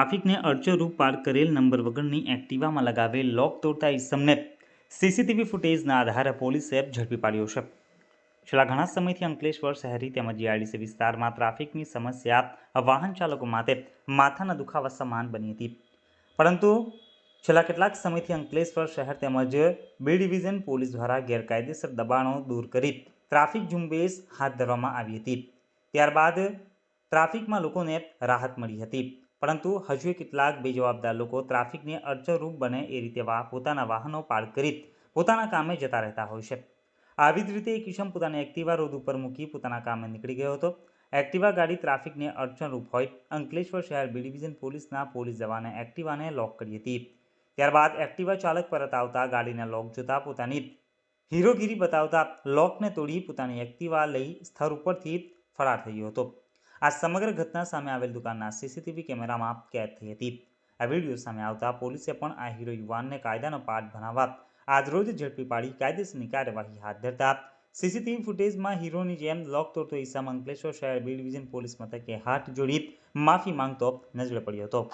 ટ્રાફિકને અડચણરૂપ પાર્ક કરેલ નંબર વગરની એક્ટિવામાં લગાવેલ લોક તોડતા ઇસમને સીસીટીવી ફૂટેજના આધારે પોલીસે ઝડપી પાડ્યો છે। છેલ્લા ઘણા સમયથી અંકલેશ્વર શહેરી તેમજ જીઆઈડીસી વિસ્તારમાં ટ્રાફિકની સમસ્યા વાહન ચાલકો માટે માથાના દુખાવા સમાન બની હતી, પરંતુ છેલ્લા કેટલાક સમયથી અંકલેશ્વર શહેર તેમજ બી ડિવિઝન પોલીસ દ્વારા ગેરકાયદેસર દબાણો દૂર કરી ટ્રાફિક ઝુંબેશ હાથ ધરવામાં આવી હતી। ત્યારબાદ ટ્રાફિકમાં લોકોને રાહત મળી હતી, પરંતુ હજુ કેટલાક બેજવાબદાર લોકો ટ્રાફિકને અડચણરૂપ બને એ રીતે પોતાના વાહનો પાર્ક કરી પોતાના કામે જતા રહેતા હોય છે। આવી જ રીતે એક ઇસમ પોતાની એક્ટિવા રોડ ઉપર મૂકી પોતાના કામે નીકળી ગયો હતો। એક્ટિવા ગાડી ટ્રાફિકને અડચણરૂપ હોય અંકલેશ્વર શહેર બી ડિવિઝન પોલીસના પોલીસ જવાને એક્ટિવાને લોક કરી હતી। ત્યારબાદ એક્ટિવા ચાલક પરત આવતા ગાડીને લોક જોતા પોતાની હીરોગીરી બતાવતા લોકને તોડી પોતાની એક્ટિવા લઈ સ્થળ ઉપરથી ફરાર થઈ ગયો હતો। આ સમગ્ર ઘટના સામે આવેલ દુકાનના સીસીટીવી કેમેરામાં કેદ થઈ હતી। આ વિડીયો સામે આવતા પોલીસે પણ આ હીરો યુવાનને કાયદાનો પાઠ ભણાવવા આજરોજ ઝડપી પાડી કાયદેસરની કાર્યવાહી હાથ ધરતા સીસીટીવી ફૂટેજમાં હીરોની જેમ લોક તોડતો ઇસમ અંકલેશ્વર શહેર બી ડિવિઝન पुलिस मथके हाथ जोड़ी माफी मांगतो नजर पड़ियो હતો।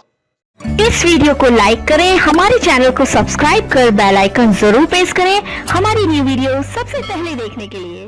इस वीडियो को लाइक करें, हमारे चैनल को सब्सक्राइब कर बेल आइकन जरूर प्रेस करें हमारी न्यू वीडियो सबसे पहले देखने के लिए।